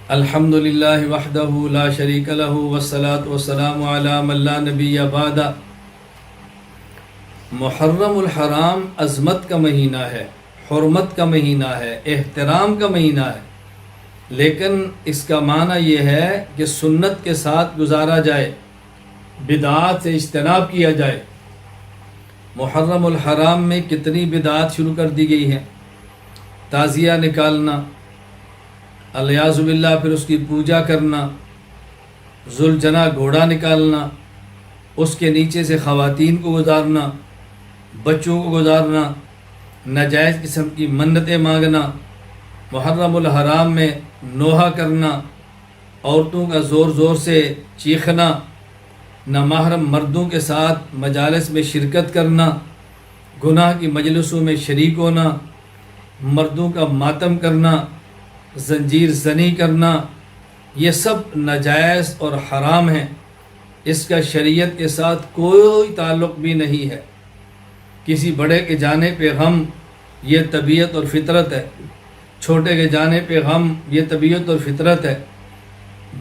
الحمدللہ وحدہ لا شریک لہ والصلاة والسلام علی من لا نبی بعد۔ محرم الحرام عظمت کا مہینہ ہے، حرمت کا مہینہ ہے، احترام کا مہینہ ہے، لیکن اس کا معنی یہ ہے کہ سنت کے ساتھ گزارا جائے، بدعات سے اجتناب کیا جائے۔ محرم الحرام میں کتنی بدعات شروع کر دی گئی ہیں، تعزیہ نکالنا، الیاذ باللہ، پھر اس کی پوجا کرنا، ذوالجناح گھوڑا نکالنا، اس کے نیچے سے خواتین کو گزارنا، بچوں کو گزارنا، ناجائز قسم کی منتیں مانگنا، محرم الحرام میں نوحہ کرنا، عورتوں کا زور زور سے چیخنا، نامحرم مردوں کے ساتھ مجالس میں شرکت کرنا، گناہ کی مجلسوں میں شریک ہونا، مردوں کا ماتم کرنا، زنجیر زنی کرنا، یہ سب ناجائز اور حرام ہیں۔ اس کا شریعت کے ساتھ کوئی تعلق بھی نہیں ہے۔ کسی بڑے کے جانے پہ غم، یہ طبیعت اور فطرت ہے، چھوٹے کے جانے پہ غم، یہ طبیعت اور فطرت ہے،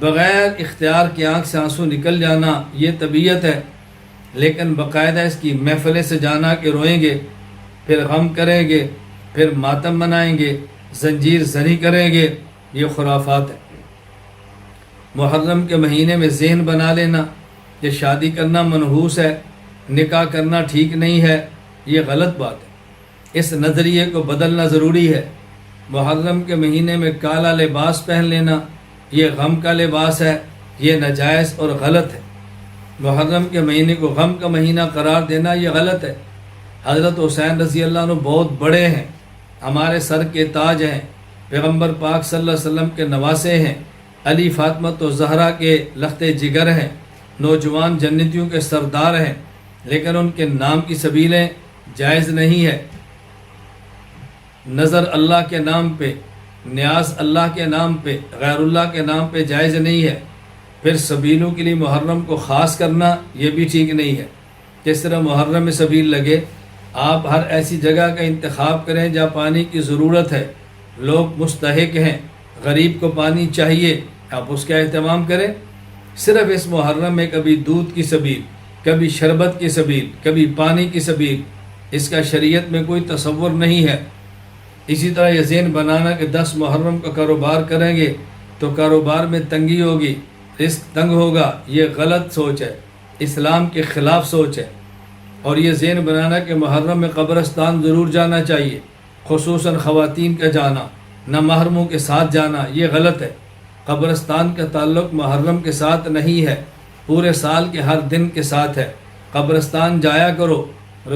بغیر اختیار کی آنکھ سے آنسو نکل جانا، یہ طبیعت ہے، لیکن باقاعدہ اس کی محفلیں سے جانا کہ روئیں گے، پھر غم کریں گے، پھر ماتم منائیں گے، زنجیر زنی کریں گے، یہ خرافات ہے۔ محرم کے مہینے میں ذہن بنا لینا کہ شادی کرنا منحوس ہے، نکاح کرنا ٹھیک نہیں ہے، یہ غلط بات ہے۔ اس نظریے کو بدلنا ضروری ہے۔ محرم کے مہینے میں کالا لباس پہن لینا، یہ غم کا لباس ہے، یہ ناجائز اور غلط ہے۔ محرم کے مہینے کو غم کا مہینہ قرار دینا، یہ غلط ہے۔ حضرت حسین رضی اللہ عنہ بہت بڑے ہیں، ہمارے سر کے تاج ہیں، پیغمبر پاک صلی اللہ علیہ وسلم کے نواسے ہیں، علی فاطمہ و زہرا کے لخت جگر ہیں، نوجوان جنتیوں کے سردار ہیں، لیکن ان کے نام کی سبیلیں جائز نہیں ہے۔ نظر اللہ کے نام پہ، نیاز اللہ کے نام پہ، غیر اللہ کے نام پہ جائز نہیں ہے۔ پھر سبیلوں کے لیے محرم کو خاص کرنا، یہ بھی ٹھیک نہیں ہے۔ جس طرح محرم میں سبیل لگے، آپ ہر ایسی جگہ کا انتخاب کریں جہاں پانی کی ضرورت ہے، لوگ مستحق ہیں، غریب کو پانی چاہیے، آپ اس کا اہتمام کریں۔ صرف اس محرم میں کبھی دودھ کی سبیل، کبھی شربت کی سبیل، کبھی پانی کی سبیل، اس کا شریعت میں کوئی تصور نہیں ہے۔ اسی طرح یہ ذہن بنانا کہ 10 محرم کا کاروبار کریں گے تو کاروبار میں تنگی ہوگی، رزق تنگ ہوگا، یہ غلط سوچ ہے، اسلام کے خلاف سوچ ہے۔ اور یہ ذہن بنانا کہ محرم میں قبرستان ضرور جانا چاہیے، خصوصاً خواتین کا جانا، نہ محرموں کے ساتھ جانا، یہ غلط ہے۔ قبرستان کا تعلق محرم کے ساتھ نہیں ہے، پورے سال کے ہر دن کے ساتھ ہے۔ قبرستان جایا کرو،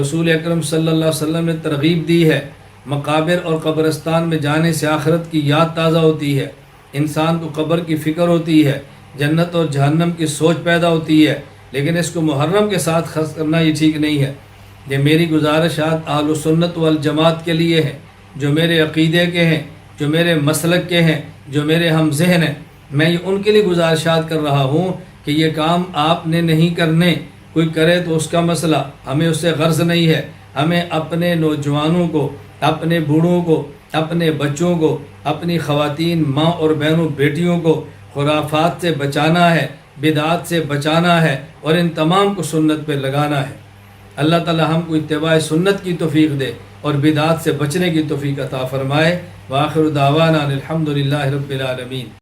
رسول اکرم صلی اللہ علیہ وسلم نے ترغیب دی ہے۔ مقابر اور قبرستان میں جانے سے آخرت کی یاد تازہ ہوتی ہے، انسان کو قبر کی فکر ہوتی ہے، جنت اور جہنم کی سوچ پیدا ہوتی ہے، لیکن اس کو محرم کے ساتھ خاص کرنا یہ ٹھیک نہیں ہے۔ یہ میری گزارشات اہل سنت والجماعت کے لیے ہیں، جو میرے عقیدے کے ہیں، جو میرے مسلک کے ہیں، جو میرے ہم ذہن ہیں۔ میں ان کے لیے گزارشات کر رہا ہوں کہ یہ کام آپ نے نہیں کرنے، کوئی کرے تو اس کا مسئلہ، ہمیں اس سے غرض نہیں ہے۔ ہمیں اپنے نوجوانوں کو، اپنے بوڑھوں کو، اپنے بچوں کو، اپنی خواتین ماں اور بہنوں بیٹیوں کو خرافات سے بچانا ہے، بدعات سے بچانا ہے، اور ان تمام کو سنت پہ لگانا ہے۔ اللہ تعالی ہم کو اتباع سنت کی توفیق دے اور بدعات سے بچنے کی توفیق عطا فرمائے۔ وآخر دعوانا الحمدللہ رب العالمین۔